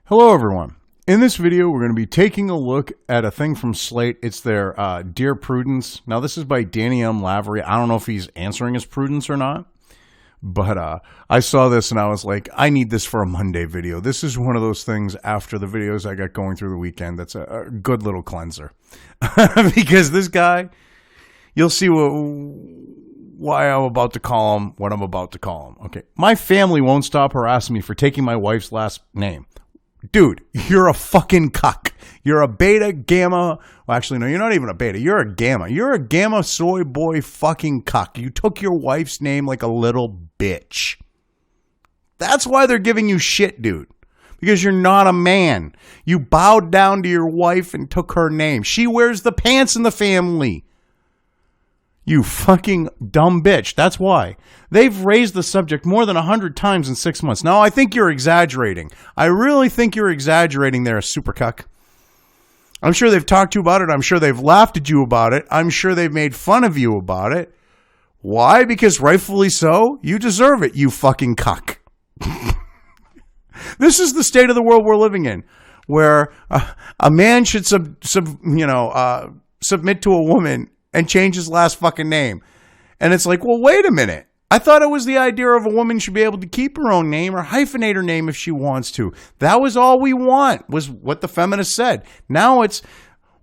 Hello, everyone. In this video, we're going to be taking a look at a thing from Slate. It's their Dear Prudence. Now, this is by Danny M. Lavery. I don't know if he's answering his Prudence or not, but I saw this and I was like, I need this for a Monday video. This is one of those things after the videos I got going through the weekend that's a good little cleanser. Because this guy, you'll see why I'm about to call him what I'm about to call him. Okay. My family won't stop harassing me for taking my wife's last name. Dude, you're a fucking cuck. You're a beta, gamma. Well, actually, no, you're not even a beta. You're a gamma. You're a gamma Soyboy fucking cuck. You took your wife's name like a little bitch. That's why they're giving you shit, dude. Because you're not a man. You bowed down to your wife and took her name. She wears the pants in the family. You fucking dumb bitch. That's why. They've raised the subject more than 100 times in 6 months. Now, I think you're exaggerating. I really think you're exaggerating there, super cuck. I'm sure they've talked to you about it. I'm sure they've laughed at you about it. I'm sure they've made fun of you about it. Why? Because rightfully so, you deserve it, you fucking cuck. This is the state of the world we're living in, where a man should submit to a woman and change his last fucking name. And it's like, well, wait a minute. I thought it was the idea of a woman should be able to keep her own name or hyphenate her name if she wants to. That was all we want, was what the feminists said. Now it's,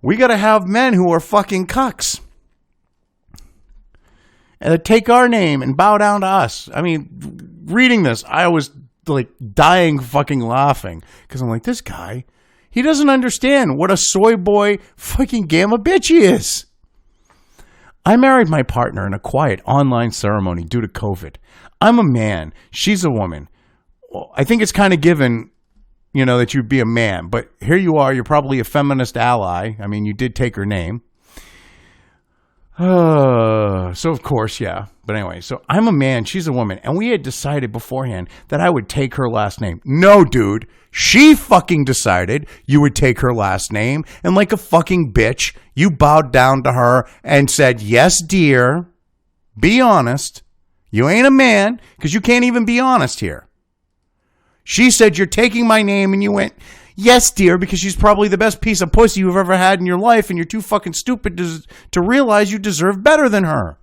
we got to have men who are fucking cucks. And take our name and bow down to us. I mean, reading this, I was like dying fucking laughing. Because I'm like, this guy, he doesn't understand what a soy boy fucking gamma bitch he is. I married my partner in a quiet online ceremony due to COVID. I'm a man. She's a woman. Well, I think it's kind of given, that you'd be a man. But here you are. You're probably a feminist ally. I mean, you did take her name. So, of course, yeah. But anyway, so I'm a man. She's a woman. And we had decided beforehand that I would take her last name. No, dude. She fucking decided you would take her last name. And like a fucking bitch, you bowed down to her and said, yes, dear. Be honest. You ain't a man because you can't even be honest here. She said, you're taking my name, and you went, yes, dear, because she's probably the best piece of pussy you've ever had in your life, and you're too fucking stupid to realize you deserve better than her.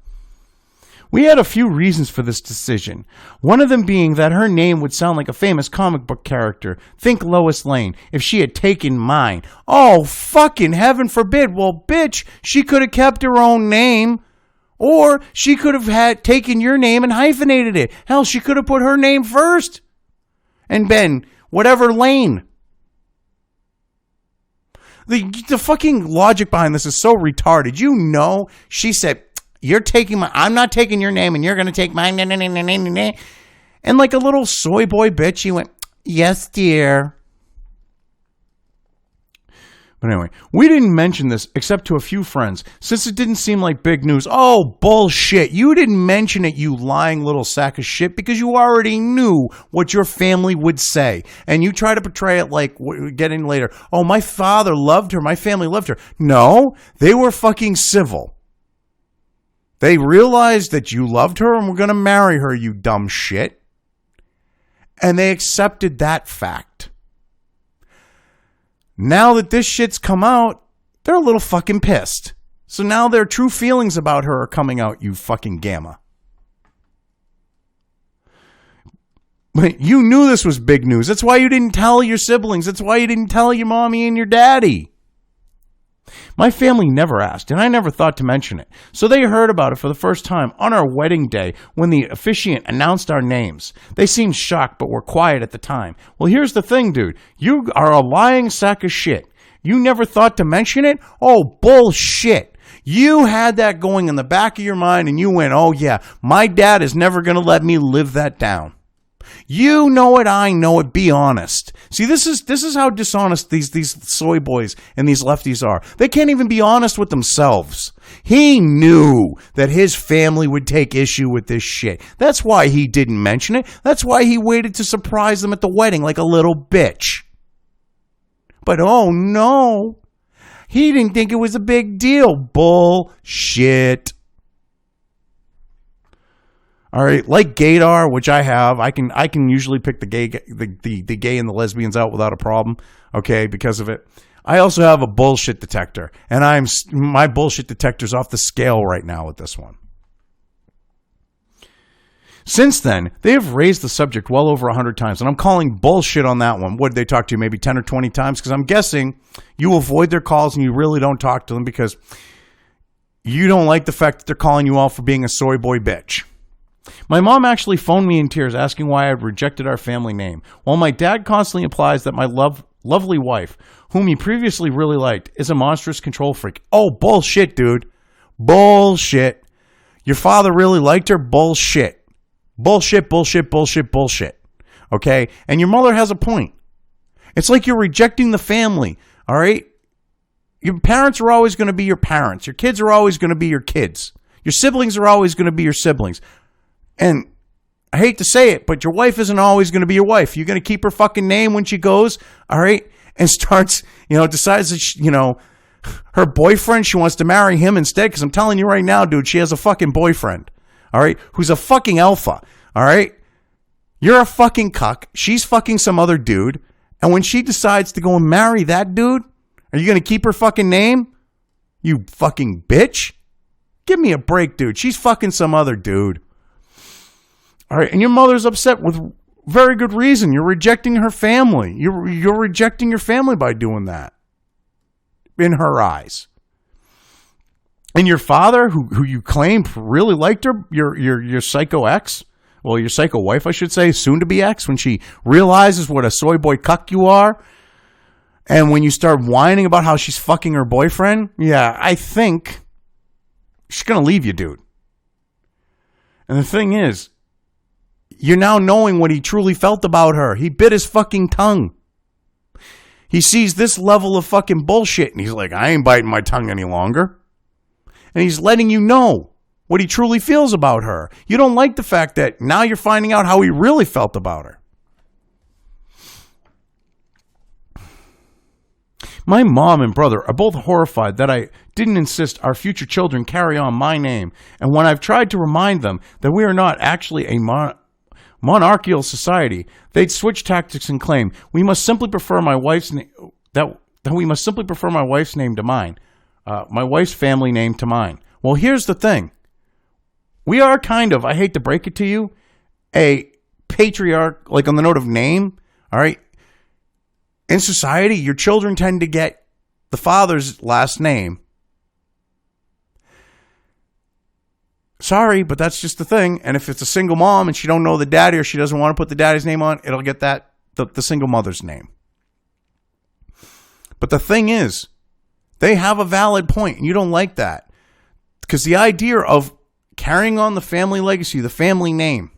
We had a few reasons for this decision. One of them being that her name would sound like a famous comic book character. Think Lois Lane, if she had taken mine. Oh, fucking heaven forbid. Well, bitch, she could have kept her own name. Or she could have taken your name and hyphenated it. Hell, she could have put her name first. And been whatever Lane. The fucking logic behind this is so retarded. She said, I'm not taking your name and you're going to take mine. And like a little soy boy bitch, he went, yes, dear. But anyway, we didn't mention this except to a few friends since it didn't seem like big news. Oh, bullshit. You didn't mention it, you lying little sack of shit, because you already knew what your family would say. And you try to portray it like getting later. Oh, my father loved her. My family loved her. No, they were fucking civil. They realized that you loved her and were going to marry her, you dumb shit. And they accepted that fact. Now that this shit's come out, they're a little fucking pissed. So now their true feelings about her are coming out, you fucking gamma. But you knew this was big news. That's why you didn't tell your siblings. That's why you didn't tell your mommy and your daddy. My family never asked, and I never thought to mention it. So they heard about it for the first time on our wedding day when the officiant announced our names. They seemed shocked, but were quiet at the time. Well, here's the thing, dude. You are a lying sack of shit. You never thought to mention it? Oh, bullshit. You had that going in the back of your mind, and you went, oh, yeah, my dad is never going to let me live that down. You know it, I know it, be honest. See, this is how dishonest these soy boys and these lefties are. They can't even be honest with themselves. He knew that his family would take issue with this shit. That's why he didn't mention it. That's why he waited to surprise them at the wedding like a little bitch. But oh no, he didn't think it was a big deal. Bullshit. All right, like gaydar, which I have, I can usually pick the gay and the lesbians out without a problem. Okay, because of it. I also have a bullshit detector, and my bullshit detector's off the scale right now with this one. Since then, they have raised the subject well over 100 times, and I'm calling bullshit on that one. What did they talk to you? Maybe 10 or 20 times? Because I'm guessing you avoid their calls and you really don't talk to them because you don't like the fact that they're calling you out for being a soy boy bitch. My mom actually phoned me in tears asking why I'd rejected our family name, while my dad constantly implies that my lovely wife, whom he previously really liked, is a monstrous control freak. Oh, bullshit, dude. Bullshit. Your father really liked her? Bullshit. Bullshit, bullshit, bullshit, bullshit. Okay? And your mother has a point. It's like you're rejecting the family, all right? Your parents are always going to be your parents. Your kids are always going to be your kids. Your siblings are always going to be your siblings. And I hate to say it, but your wife isn't always going to be your wife. You're going to keep her fucking name when she goes, all right? And starts, decides that, her boyfriend, she wants to marry him instead. Because I'm telling you right now, dude, she has a fucking boyfriend. All right, who's a fucking alpha, all right? You're a fucking cuck. She's fucking some other dude. And when she decides to go and marry that dude, are you going to keep her fucking name? You fucking bitch. Give me a break, dude. She's fucking some other dude. All right, and your mother's upset with very good reason. You're rejecting her family. You're rejecting your family by doing that. In her eyes. And your father, who you claim really liked her, your psycho ex, well, your psycho wife, I should say, soon to be ex, when she realizes what a soy boy cuck you are, and when you start whining about how she's fucking her boyfriend, yeah, I think she's gonna leave you, dude. And the thing is, you're now knowing what he truly felt about her. He bit his fucking tongue. He sees this level of fucking bullshit, and he's like, I ain't biting my tongue any longer. And he's letting you know what he truly feels about her. You don't like the fact that now you're finding out how he really felt about her. My mom and brother are both horrified that I didn't insist our future children carry on my name. And when I've tried to remind them that we are not actually a monarchical society, they'd switch tactics and claim we must simply prefer my wife's name that we must simply prefer my wife's name to mine. My wife's family name to mine. Well, here's the thing. We are kind of, I hate to break it to you, a patriarch, like on the note of name, all right? In society, your children tend to get the father's last name. Sorry, but that's just the thing. And if it's a single mom and she don't know the daddy or she doesn't want to put the daddy's name on, it'll get the single mother's name. But the thing is, they have a valid point, and you don't like that. Because the idea of carrying on the family legacy, the family name.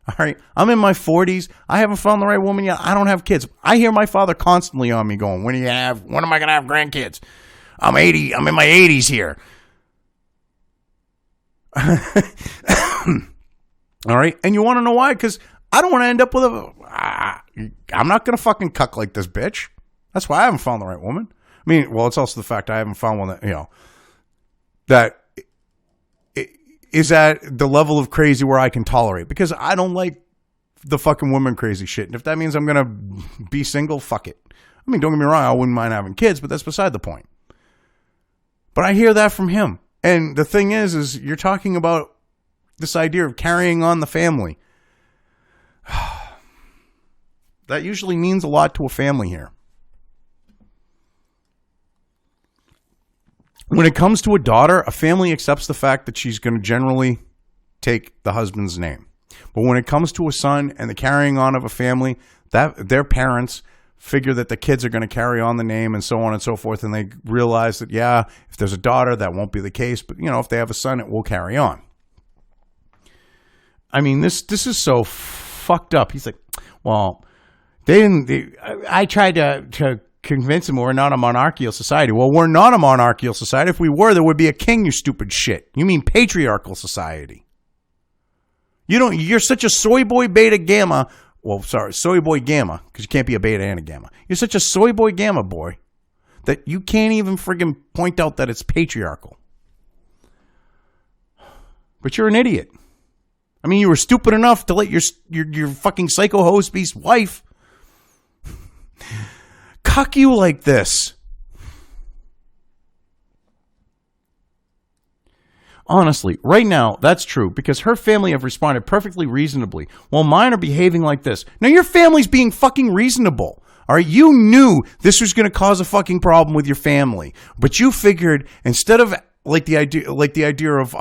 All right, I'm in my 40s. I haven't found the right woman yet. I don't have kids. I hear my father constantly on me going, when am I going to have grandkids? I'm 80. I'm in my 80s here. All right, and you want to know why? Because I don't want to end up with I'm not going to fucking cuck like this bitch. That's why I haven't found the right woman. I mean, well, it's also the fact I haven't found one that, that is at the level of crazy where I can tolerate, because I don't like the fucking woman crazy shit. And if that means I'm going to be single, fuck it. I mean, don't get me wrong, I wouldn't mind having kids, but that's beside the point. But I hear that from him. And the thing is you're talking about this idea of carrying on the family. That usually means a lot to a family here. When it comes to a daughter, a family accepts the fact that she's going to generally take the husband's name. But when it comes to a son and the carrying on of a family, that their parents figure that the kids are going to carry on the name and so on and so forth. And they realize that, yeah, if there's a daughter, that won't be the case. But, if they have a son, it will carry on. I mean, this is so fucked up. He's like, well, I tried to convince them we're not a monarchical society. Well, we're not a monarchical society. If we were, there would be a king, you stupid shit. You mean patriarchal society. You're such a soy boy beta gamma. Well, sorry, soy boy gamma, because you can't be a beta and a gamma. You're such a soy boy gamma boy that you can't even friggin' point out that it's patriarchal. But you're an idiot. I mean, you were stupid enough to let your fucking psycho host beast wife cuck you like this. Honestly, right now, that's true because her family have responded perfectly reasonably while mine are behaving like this. Now, your family's being fucking reasonable. All right, you knew this was going to cause a fucking problem with your family, but you figured instead of the idea of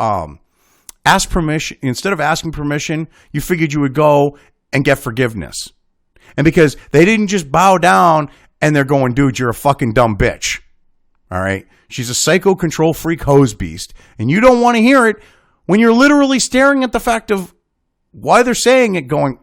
ask permission, instead of asking permission, you figured you would go and get forgiveness. And because they didn't just bow down and they're going, dude, you're a fucking dumb bitch. All right. She's a psycho control freak hose beast. And you don't want to hear it when you're literally staring at the fact of why they're saying it going,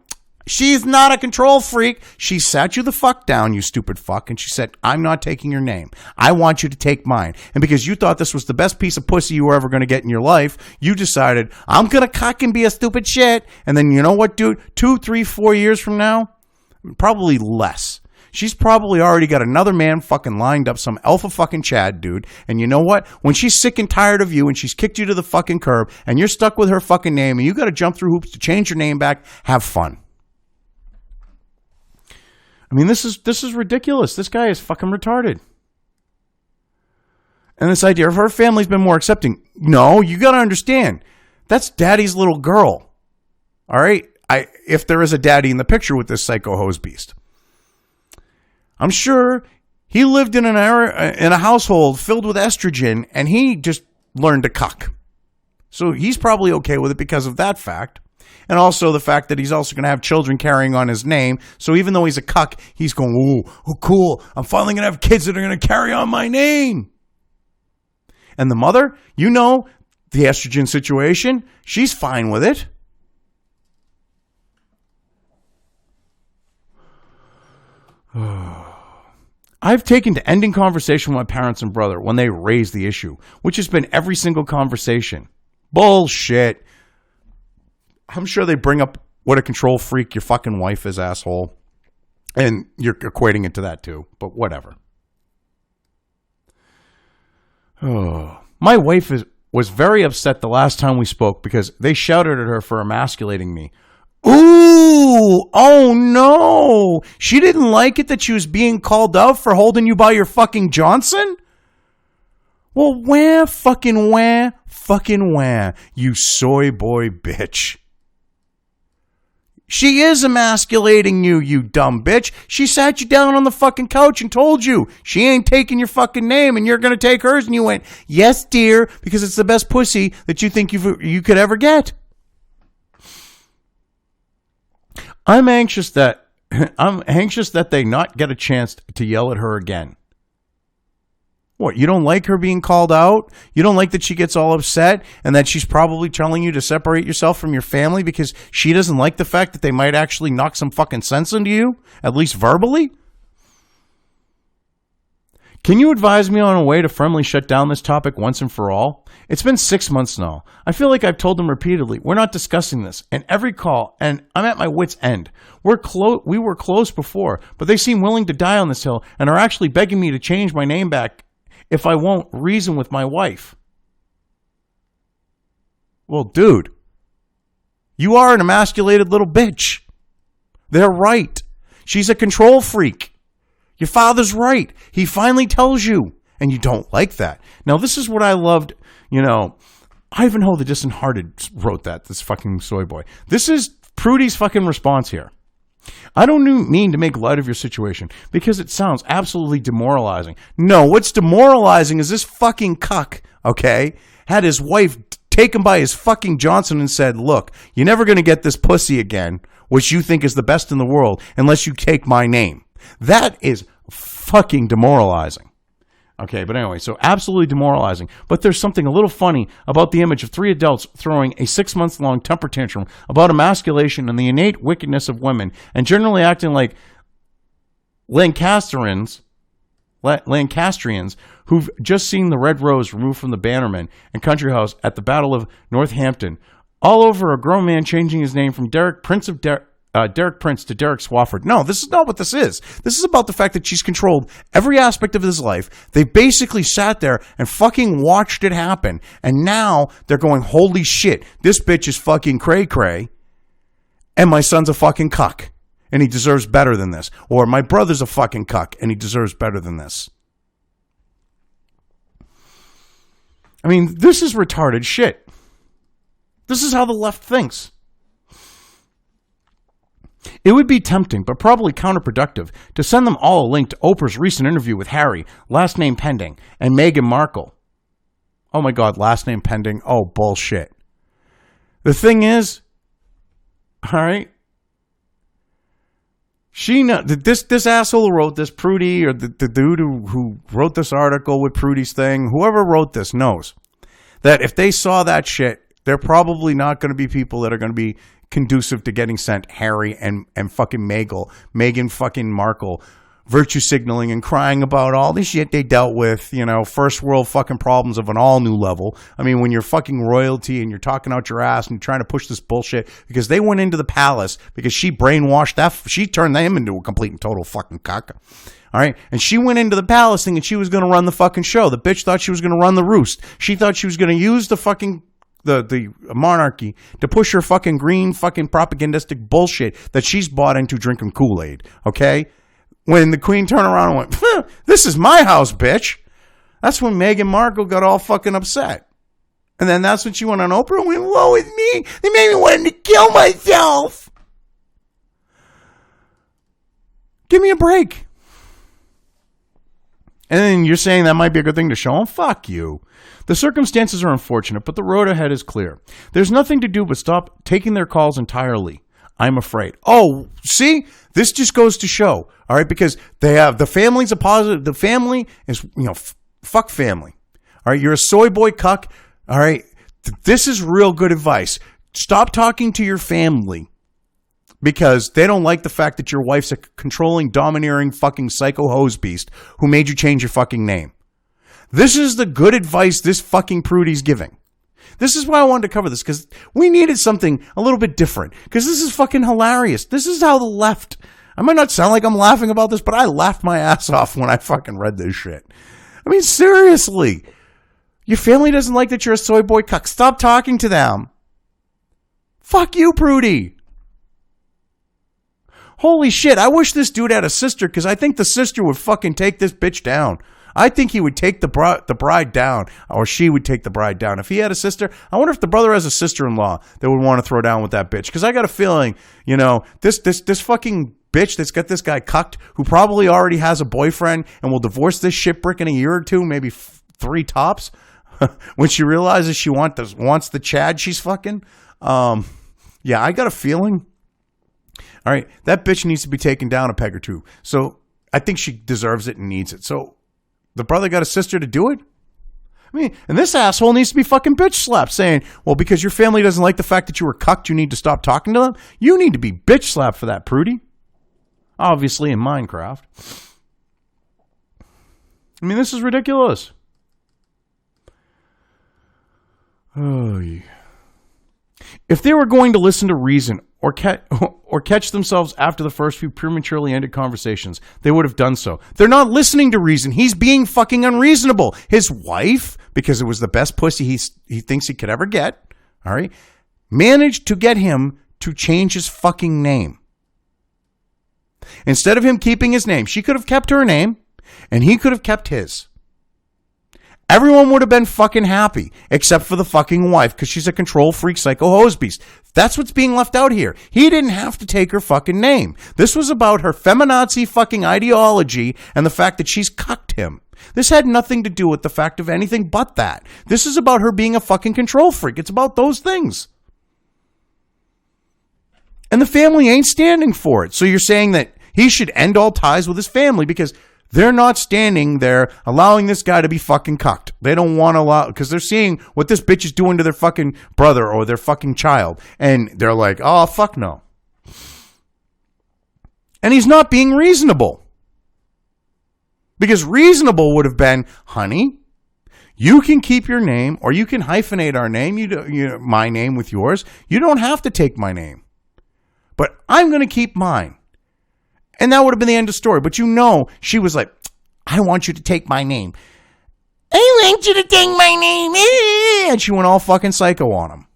she's not a control freak. She sat you the fuck down, you stupid fuck. And she said, I'm not taking your name. I want you to take mine. And because you thought this was the best piece of pussy you were ever going to get in your life, you decided, I'm going to cock and be a stupid shit. And then you know what, dude? 2, 3, 4 years from now, probably less. She's probably already got another man fucking lined up, some alpha fucking Chad dude. And you know what? When she's sick and tired of you and she's kicked you to the fucking curb and you're stuck with her fucking name and you got to jump through hoops to change your name back, have fun. I mean, this is ridiculous. This guy is fucking retarded. And this idea of her family's been more accepting. No, you got to understand. That's daddy's little girl. All right? If there is a daddy in the picture with this psycho hose beast. I'm sure he lived in a household filled with estrogen and he just learned to cuck. So he's probably okay with it because of that fact. And also the fact that he's also going to have children carrying on his name. So even though he's a cuck, he's going, oh, cool. I'm finally going to have kids that are going to carry on my name. And the mother, you know, the estrogen situation, she's fine with it. I've taken to ending conversation with my parents and brother when they raise the issue, which has been every single conversation. Bullshit. I'm sure they bring up what a control freak your fucking wife is, asshole. And you're equating it to that too, but whatever. Oh, my wife was very upset the last time we spoke because they shouted at her for emasculating me. Ooh, oh no. She didn't like it that she was being called out for holding you by your fucking Johnson? Well, fucking where, you soy boy bitch. She is emasculating you, you dumb bitch. She sat you down on the fucking couch and told you she ain't taking your fucking name and you're going to take hers. And you went, yes, dear, because it's the best pussy that you think you could ever get. I'm anxious that they not get a chance to yell at her again. What, you don't like her being called out? You don't like that she gets all upset and that she's probably telling you to separate yourself from your family because she doesn't like the fact that they might actually knock some fucking sense into you, at least verbally? Can you advise me on a way to firmly shut down this topic once and for all? It's been 6 months now. I feel like I've told them repeatedly, we're not discussing this. And every call, and I'm at my wit's end. We were close before, but they seem willing to die on this hill and are actually begging me to change my name back if I won't reason with my wife. Well, dude, you are an emasculated little bitch. They're right. She's a control freak. Your father's right. He finally tells you, and you don't like that. Now, this is what I loved, Ivanhoe the Dishearted wrote that, this fucking soy boy. This is Prudy's fucking response here. I don't mean to make light of your situation because it sounds absolutely demoralizing. No, what's demoralizing is this fucking cuck, okay, had his wife taken by his fucking Johnson and said, look, you're never going to get this pussy again, which you think is the best in the world, unless you take my name. That is fucking demoralizing. Okay, but anyway, so absolutely demoralizing. But there's something a little funny about the image of 3 adults throwing a 6-month-long temper tantrum about emasculation and the innate wickedness of women, and generally acting like Lancastrians who've just seen the red rose removed from the bannerman and country house at the Battle of Northampton, all over a grown man changing his name from Derek, Prince of Derek Prince to Derek Swafford. No, this is not what this is. This is about the fact that she's controlled every aspect of his life. They basically sat there and fucking watched it happen. And now they're going, holy shit, this bitch is fucking cray-cray. And my son's a fucking cuck. And he deserves better than this. Or my brother's a fucking cuck. And he deserves better than this. I mean, this is retarded shit. This is how the left thinks. It would be tempting, but probably counterproductive, to send them all a link to Oprah's recent interview with Harry, last name pending, and Meghan Markle. Oh my God, last name pending? Oh, bullshit. The thing is, all right, this asshole who wrote this, Prudy, or the dude who wrote this article with Prudy's thing, whoever wrote this knows that if they saw that shit, they're probably not going to be people that are going to be conducive to getting sent Harry and fucking Meghan fucking Markle virtue signaling and crying about all the shit they dealt with, you know, first world fucking problems of an all new level. I mean, when you're fucking royalty and you're talking out your ass and you're trying to push this bullshit because they went into the palace because she brainwashed she turned them into a complete and total fucking cuck. All right. And she went into the palace thinking she was going to run the fucking show. The bitch thought she was going to run the roost. She thought she was going to use the fucking the monarchy to push her fucking green fucking propagandistic bullshit that she's bought into drinking Kool-Aid, okay? When the queen turned around and went, this is my house, bitch. That's when Meghan Markle got all fucking upset. And then that's when she went on Oprah and went, woe is me. They made me want to kill myself. Give me a break. And then you're saying that might be a good thing to show them? Fuck you. The circumstances are unfortunate, but the road ahead is clear. There's nothing to do but stop taking their calls entirely. I'm afraid. Oh, see? This just goes to show, all right? Because the family's a positive. The family is, fuck family. All right? You're a soy boy cuck. All right? This is real good advice. Stop talking to your family because they don't like the fact that your wife's a controlling, domineering, fucking psycho hose beast who made you change your fucking name. This is the good advice this fucking Prudy's giving. This is why I wanted to cover this, because we needed something a little bit different. Because this is fucking hilarious. This is how the left... I might not sound like I'm laughing about this, but I laughed my ass off when I fucking read this shit. I mean, seriously. Your family doesn't like that you're a soy boy cuck. Stop talking to them. Fuck you, Prudy. Holy shit, I wish this dude had a sister, because I think the sister would fucking take this bitch down. I think he would take the bride down, or she would take the bride down. If he had a sister, I wonder if the brother has a sister-in-law that would want to throw down with that bitch. Because I got a feeling, this fucking bitch that's got this guy cucked, who probably already has a boyfriend and will divorce this shitbrick in a year or two, maybe 3 tops, when she realizes she wants the Chad she's fucking. Yeah, I got a feeling. All right, that bitch needs to be taken down a peg or two. So I think she deserves it and needs it. So the brother got a sister to do it? I mean, and this asshole needs to be fucking bitch slapped saying, well, because your family doesn't like the fact that you were cucked, you need to stop talking to them. You need to be bitch slapped for that, Prudy. Obviously in Minecraft. I mean, this is ridiculous. Oh, yeah. If they were going to listen to reason or catch themselves after the first few prematurely ended conversations, they would have done so. They're not listening to reason. He's being fucking unreasonable. His wife, because it was the best pussy he thinks he could ever get, all right, managed to get him to change his fucking name. Instead of him keeping his name, she could have kept her name, and he could have kept his. Everyone would have been fucking happy, except for the fucking wife, because she's a control freak psycho hose beast. That's what's being left out here. He didn't have to take her fucking name. This was about her feminazi fucking ideology and the fact that she's cucked him. This had nothing to do with the fact of anything but that. This is about her being a fucking control freak. It's about those things. And the family ain't standing for it. So you're saying that he should end all ties with his family because they're not standing there allowing this guy to be fucking cucked. They don't want to allow, because they're seeing what this bitch is doing to their fucking brother or their fucking child. And they're like, oh, fuck no. And he's not being reasonable. Because reasonable would have been, honey, you can keep your name or you can hyphenate our name, my name with yours. You don't have to take my name. but I'm going to keep mine. And that would have been the end of the story. But she was like, I want you to take my name. I want you to take my name. And she went all fucking psycho on him.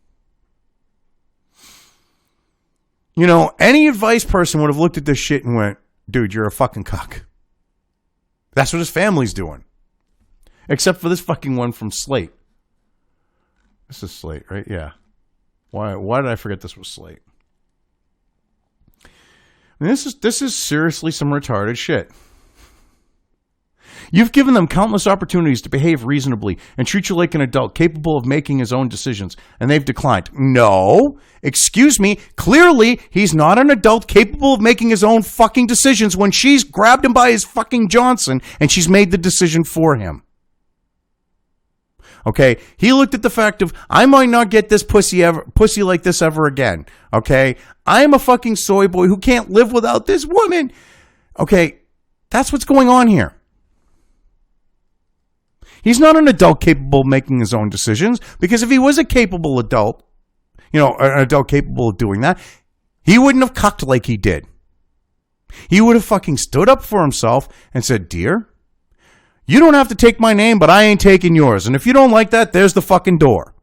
Any advice person would have looked at this shit and went, dude, you're a fucking cuck. That's what his family's doing. Except for this fucking one from Slate. This is Slate, right? Yeah. Why did I forget this was Slate? And this is seriously some retarded shit. You've given them countless opportunities to behave reasonably and treat you like an adult capable of making his own decisions, and they've declined. No, excuse me, clearly he's not an adult capable of making his own fucking decisions when she's grabbed him by his fucking Johnson and she's made the decision for him. Okay, he looked at the fact of, I might not get this pussy like this ever again. Okay, I'm a fucking soy boy who can't live without this woman. Okay, that's what's going on here. He's not an adult capable of making his own decisions, because if he was a capable adult, an adult capable of doing that, he wouldn't have cucked like he did. He would have fucking stood up for himself and said, dear, you don't have to take my name, but I ain't taking yours. And if you don't like that, there's the fucking door.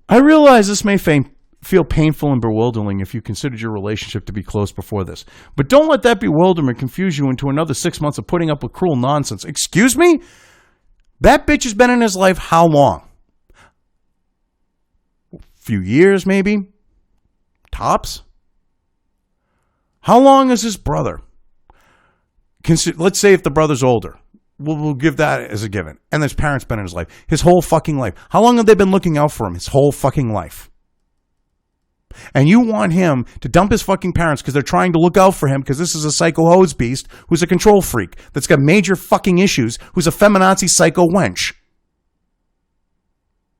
I realize this may feel painful and bewildering if you considered your relationship to be close before this. But don't let that bewilderment confuse you into another 6 months of putting up with cruel nonsense. Excuse me? That bitch has been in his life how long? A few years, maybe? Tops? How long is his brother? Let's say if the brother's older. We'll give that as a given. And his parents been in his life. His whole fucking life. How long have they been looking out for him? His whole fucking life. And you want him to dump his fucking parents because they're trying to look out for him because this is a psycho hose beast who's a control freak that's got major fucking issues, who's a feminazi psycho wench.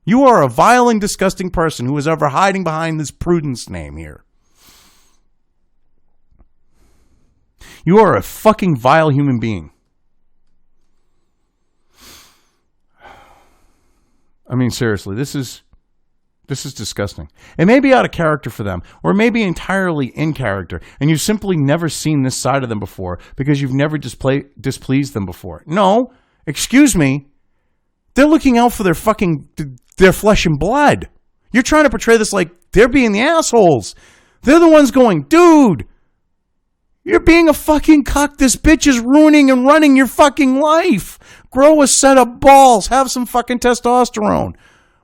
You are a vile and disgusting person who is ever hiding behind this Prudence name here. You are a fucking vile human being. I mean, seriously, this is disgusting. It may be out of character for them, or it may be entirely in character, and you've simply never seen this side of them before because you've never displeased them before. No, excuse me. They're looking out for their flesh and blood. You're trying to portray this like they're being the assholes. They're the ones going, dude, you're being a fucking cuck. This bitch is ruining and running your fucking life. Grow a set of balls. Have some fucking testosterone.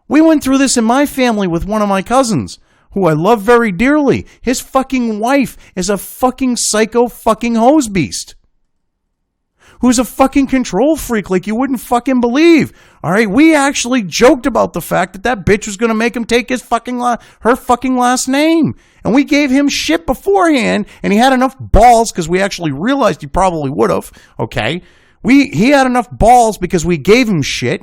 We went through this in my family with one of my cousins, who I love very dearly. His fucking wife is a fucking psycho fucking hose beast, who's a fucking control freak like you wouldn't fucking believe. All right, we actually joked about the fact that bitch was going to make him take his her fucking last name. And we gave him shit beforehand, and he had enough balls, because we actually realized he probably would have, okay? He had enough balls because we gave him shit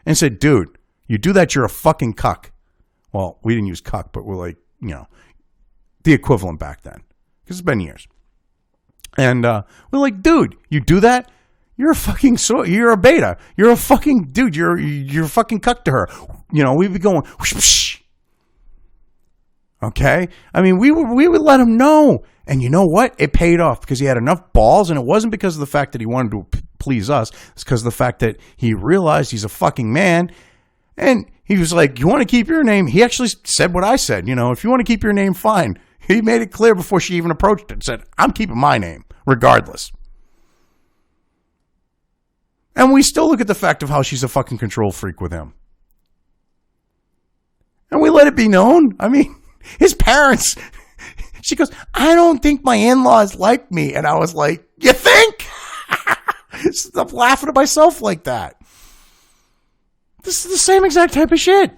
and said, dude, you do that, you're a fucking cuck. Well, we didn't use cuck, but we're like, the equivalent back then, because it's been years. And we're like, dude, you do that, you're a fucking you're a beta. You're a fucking dude. You're a fucking cuck to her. We'd be going, whoosh, whoosh. Okay? I mean, we would let him know. And you know what? It paid off because he had enough balls, and it wasn't because of the fact that he wanted to please us. It's because of the fact that he realized he's a fucking man. And he was like, you want to keep your name? He actually said what I said. If you want to keep your name, fine. He made it clear before she even approached it and said, I'm keeping my name, regardless. And we still look at the fact of how she's a fucking control freak with him. And we let it be known. I mean, his parents, she goes, I don't think my in-laws like me. And I was like, you think? Stop laughing at myself like that. This is the same exact type of shit.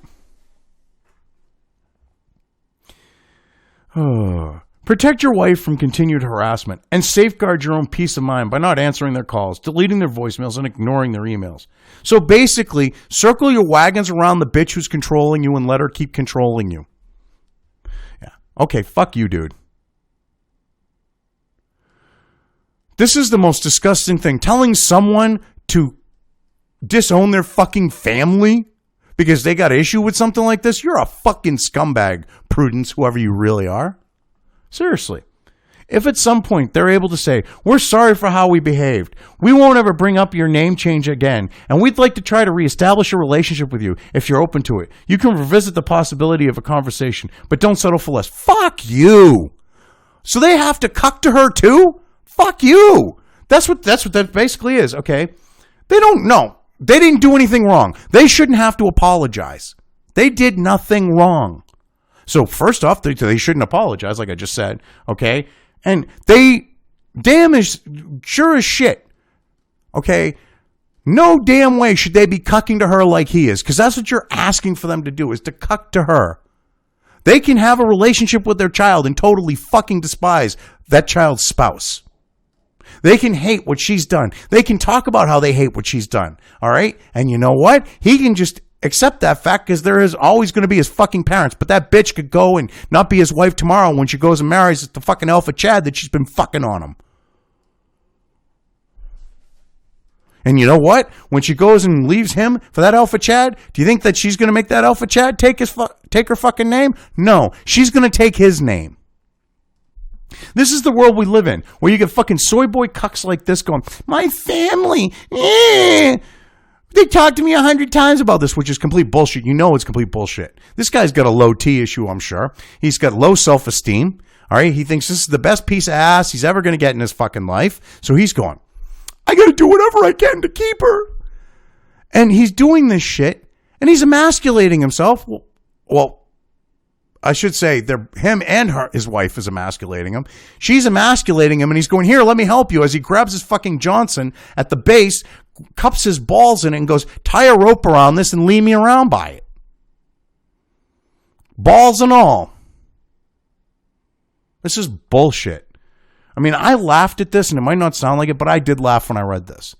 Protect your wife from continued harassment and safeguard your own peace of mind by not answering their calls, deleting their voicemails, and ignoring their emails. So basically, circle your wagons around the bitch who's controlling you and let her keep controlling you. Yeah. Okay, fuck you, dude. This is the most disgusting thing. Telling someone to disown their fucking family because they got an issue with something like this, you're a fucking scumbag, Prudence, whoever you really are. Seriously. If at some point they're able to say, we're sorry for how we behaved, we won't ever bring up your name change again, and we'd like to try to reestablish a relationship with you if you're open to it. You can revisit the possibility of a conversation, but don't settle for less. Fuck you. So they have to cuck to her too? Fuck you. That's what that basically is, okay? They don't know. They didn't do anything wrong. They shouldn't have to apologize. They did nothing wrong. So first off, they shouldn't apologize, like I just said, okay? And they damn is sure as shit, okay? No damn way should they be cucking to her like he is, because that's what you're asking for them to do, is to cuck to her. They can have a relationship with their child and totally fucking despise that child's spouse. They can hate what she's done. They can talk about how they hate what she's done, all right? And you know what? He can just accept that fact because there is always going to be his fucking parents. But that bitch could go and not be his wife tomorrow when she goes and marries the fucking alpha Chad that she's been fucking on him. And you know what? When she goes and leaves him for that alpha Chad, do you think that she's going to make that alpha Chad take her fucking name? No, she's going to take his name. This is the world we live in, where you get fucking Soyboy cucks like this going, my family, they talked to me 100 times about this, which is complete bullshit. You know it's complete bullshit. This guy's got a low T issue, I'm sure. He's got low self-esteem. All right, he thinks this is the best piece of ass he's ever going to get in his fucking life. So he's going, I got to do whatever I can to keep her. And he's doing this shit, and he's emasculating himself. Well, I should say him and his wife is emasculating him. She's emasculating him, and he's going, here, let me help you, as he grabs his fucking Johnson at the base, cups his balls in it, and goes, tie a rope around this and lead me around by it. Balls and all. This is bullshit. I mean, I laughed at this, and it might not sound like it, but I did laugh when I read this.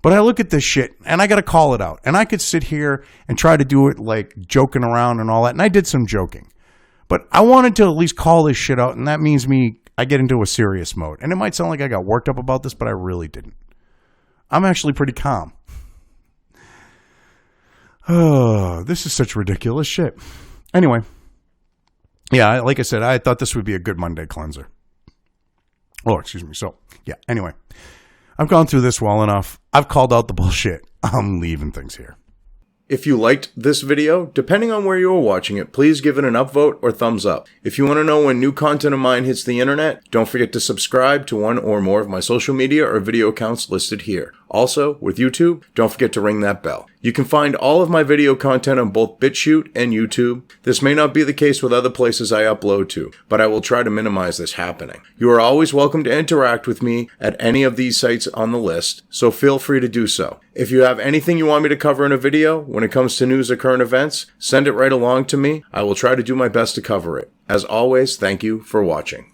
But I look at this shit, and I got to call it out. And I could sit here and try to do it like joking around and all that, and I did some joking. But I wanted to at least call this shit out, and that means I get into a serious mode. And it might sound like I got worked up about this, but I really didn't. I'm actually pretty calm. Oh, this is such ridiculous shit. Anyway, yeah, like I said, I thought this would be a good Monday cleanser. Oh, excuse me. So, yeah, anyway, I've gone through this well enough. I've called out the bullshit. I'm leaving things here. If you liked this video, depending on where you are watching it, please give it an upvote or thumbs up. If you want to know when new content of mine hits the internet, don't forget to subscribe to one or more of my social media or video accounts listed here. Also, with YouTube, don't forget to ring that bell. You can find all of my video content on both BitChute and YouTube. This may not be the case with other places I upload to, but I will try to minimize this happening. You are always welcome to interact with me at any of these sites on the list, so feel free to do so. If you have anything you want me to cover in a video, when it comes to news or current events, send it right along to me. I will try to do my best to cover it. As always, thank you for watching.